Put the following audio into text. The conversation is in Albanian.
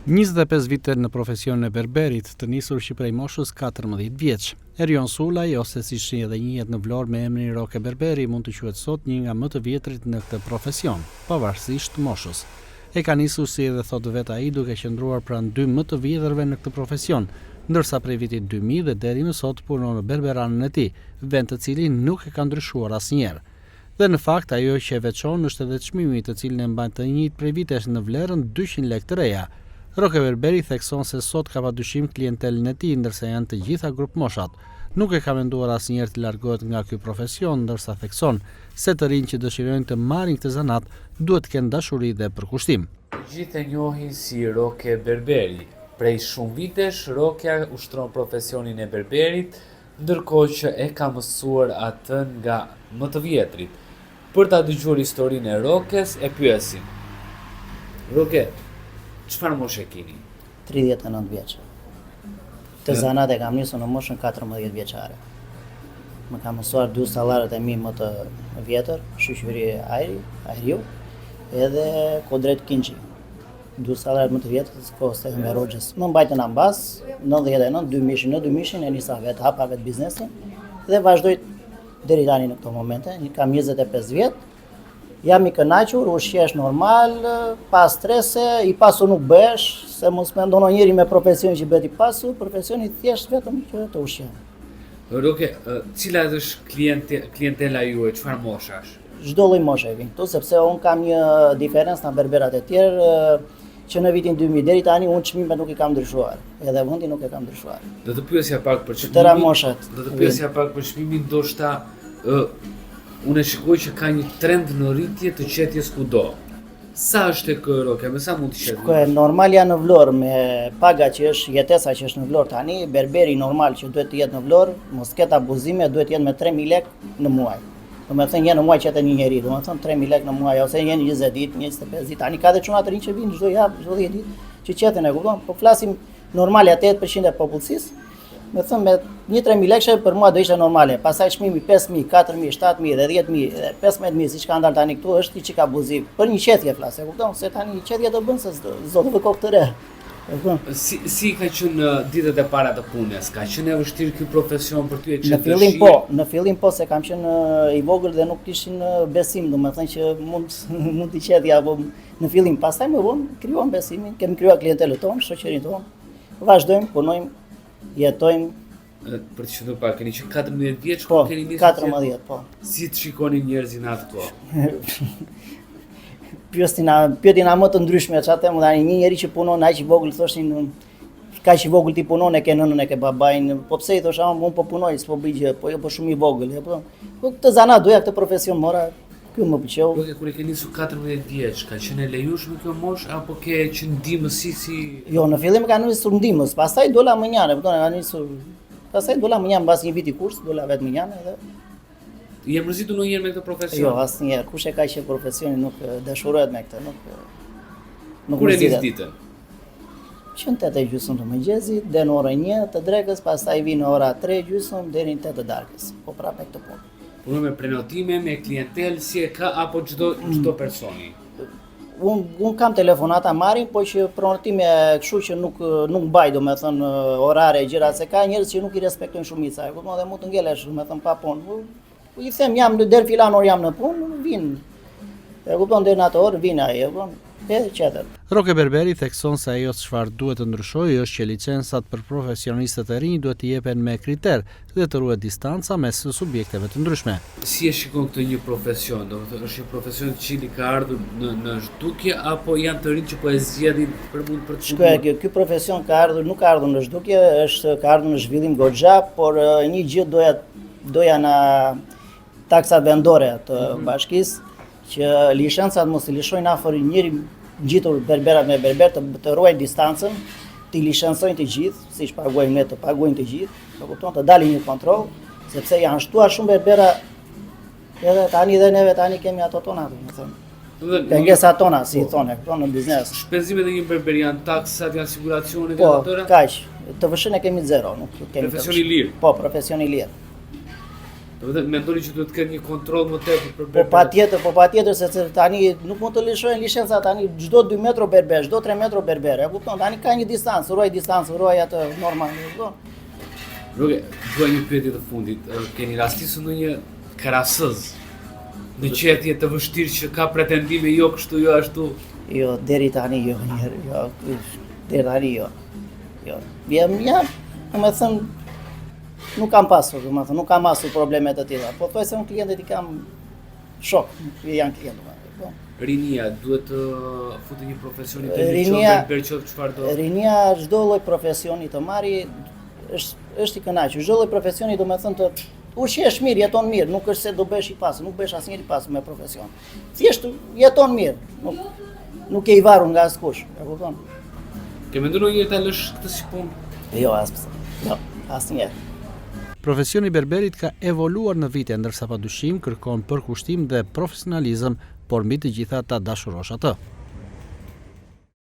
25 vite në profesionin e berberit, të nisur që prej moshës 14 vjeç. Erion Sulaj, ose siç edhe njihet në Vlorë me emrin Roke Berberi, mund të quhet sot një nga më të vjetrit në këtë profesion, pavarësisht moshës. E ka nisur, si edhe thotë vetë ai, duke qëndruar pranë dy më të vjetërve në këtë profesion, ndërsa prej vitit 2000 dhe deri më sot punon në berberanën e tij, vend të cilin nuk e ka ndryshuar asnjëherë. Dhe në fakt ajo që e veçon është edhe çmimi, të cilin e mban të njëjtë prej vitesh në vlerën 200 lekë të reja. Roke Berberi thekson se sot ka padyshim klientelën e tij, ndërsa janë të gjitha grup moshat. Nuk e ka menduar asnjëherë të largohet nga ky profesion, ndërsa thekson se të rinj që dëshirojnë të marrin këtë zanat duhet të kenë dashuri dhe përkushtim. Gjithë e njohin si Roke Berberi. Prej shumë vitesh, Roke ushtron profesionin e berberit, ndërkohë që e ka mësuar atë nga më të vjetrit. Për ta dëgjuar historinë e Rokes, e pyesim: Roke, çfarë moshe keni? 39 vjeç. Të zanat e kam nisur në moshën 14 vjeçare. Më ka mësuar dy sallarët e mi më të vjetër, shoqëri Ajriu, edhe Kodret Kinçi. Dy sallarët më të vjetër të Kostë me Roxhës. Më mbajtën ambas 99, 2000 e nisa vetë, hapa vetë biznesin dhe vazhdoj deri tani në këto momente. Kam 25 vjet. Jam i kënaqur, ushqesh normal, pa strese, i pasur nuk bëhesh, se mos mendon njëri me profesion që bëhet i pasur, profesioni thjesht vetëm që të ushqen. Roke, cila është klientela juaj, çfarë moshash? Çdo lloj moshe vin këtu, sepse un kam një diferencë nga berberat e tjerë, që në vitin 2000 deri tani unë çmimet nuk i kam ndryshuar, edhe vendi nuk e kam ndryshuar. Do të pyesja pak për çmimin. Tëra moshat. Do të pyesja pak për çmimin, ndoshta unë e shikoj që ka një trend në rritje të qetjes kudo. Sa është tek Roke, me sa mund të qetë? Shikoj, normal janë në Vlorë, me paga që është, jetesa që është në Vlorë tani, berberi normal që duhet të jetë në Vlorë, mos ketë abuzime, duhet të jetë me 3000 lekë në muaj. Do me thënë, jenë në muaj që jetë një njeri, do me thënë 3000 lekë në muaj, ose jenë 20 ditë, 25 ditë. Tani ka dhe çuna të rinj që vinë çdo javë, çdo 10 ditë, që qetën e kupton, po flasim normal 80% e popullsisë. Me thëmë, me 1-3.000 lekë për mua do ishte normale. Pasaj çmimi 5.000, 4.000, 7.000 dhe 10.000 dhe 15.000, si që ka ndalë tani këtu, është i që ka abuziv. Për një qetje flasë, e kupton, se tani qetje të bënë se zotë dhe kokë të re. Si ka qenë ditët e para të punës? Ka qenë e vështirë ky profesion për ty e kështë në fillim po, se kam qenë i vogël dhe nuk kishin besim, do me thënë që mund t'i qetja, po në fillim, pastaj më vonë krijuam besimin, kemi krijuar klientelën tonë, shoqërinë tonë, vazhdojmë, punojmë, jetojmë. Për të qenë pak, keni qenë 14 vjeç, po, keni nisur 14, po. Si të shikoni njerëzin atë kohë? Pyetina më të ndryshme, çfarë them tani, një njeri që punon aq i vogël thoshin, kaq i vogël ti punon, e ke nënën, e ke babain, po pse i thosha, unë po punoj, s'po bëj gjë, po jo po shumë i vogël, po këtë zanat doja, këtë profesion mora, ky më pëlqeu. Roke, kur e ke nisur 14 vjeç, ka qenë e lejueshme kjo moshë apo ke qenë ndihmës si? Jo, në fillim ka nisur ndihmës, pastaj dola më njëherë, kupton, ka nisur. Pastaj dola më njëherë mbas një viti kurs, dola vetë më njëherë edhe. Je mërzitur ndonjëherë me këtë profesion? Jo, asnjëherë. Kush e ka që profesionin nuk dashurohet me këtë, nuk. Kur e nis ditën? Qënë 8:30 të mëngjesit, deri në orën 1 të drekës, pastaj vi në ora 3:30 deri në 8 të darkës. Po prapë këtë punë. Punon me prenotime, me klientel, si e ka apo çdo personi? Unë kam telefonata marrin, po që pronotime kështu që nuk mbaj, do me thënë orare gjëra, se ka njerëz që nuk i respektojnë shumica, kupton, dhe mund të ngelesh, do me thënë pa punë. I them jam deri filan orë jam në punë, vin. E kupton, deri në atë orë vin ai, e kupton. Roke Berberi thekson se ajo çfarë duhet të ndryshojë është që licencat për profesionistët e rinj duhet të jepen me kriter dhe të ruhet distanca mes subjekteve të ndryshme. Si e shikon këtë një profesion? Do të thotë është një profesion që ka ardhur në zhdukje apo janë të rinj që po e zgjedhin për të punuar? Shkoj, ky profesion nuk ka ardhur në zhdukje, ka ardhur në zhvillim goxha, por një gjë doja na taksat vendore të bashkisë, që licencat mos i lëshojnë afër njëri ngjitur berberat me berber, të ruajnë distancën, të licencojnë të gjithë, siç paguajnë ne të paguajnë të gjithë, do kupton, të dalin një kontroll, sepse janë shtuar shumë berbera, edhe tani dhe neve tani kemi ato tona, domethënë. Pengesat tona, si i thonë, në biznes. Shpenzimet e një berber janë taksat, janë siguracionet, po, kaq. Të vëshën e kemi zero, nuk kemi. Profesioni i lirë. Po, profesioni i lirë. Do të mendoni që duhet të ketë një kontroll më tepër për Po berberët? patjetër se tani nuk mund të lëshojnë licenca tani çdo 2 metro berber, çdo 3 metro berber. E kupton? Tani ka një distancë, ruaj atë normal, e kupton? Rroke, dua një pyetje të fundit. Keni rastisur ndonjë krahasës në qetje të vështirë që ka pretendime jo kështu, jo ashtu? Jo, deri tani jo, deri tani jo. Jo. Ja, domethënë nuk kam pasur, domethënë nuk kam pasur probleme të tilla. Po thuaj se unë klientët i kam shok, janë klientë, domethënë. Rinia duhet të futet një profesioni të Rinia- berber qoftë çfarë do. Rinia çdo lloj profesioni të marri është i kënaqur. Çdo lloj profesioni domethënë të ushqesh mirë, jeton mirë, nuk është se do bësh i pasur, nuk bësh asnjëri i pasur me profesion. Thjesht jeton mirë, nuk e i varur nga askush, e kupton? Ke menduar një ta lësh këtë si punë? Jo, jo, asnjëherë. Profesioni i berberit ka evoluar në vite, ndërsa padyshim kërkon përkushtim dhe profesionalizëm, por mbi të gjitha ta dashurosh atë.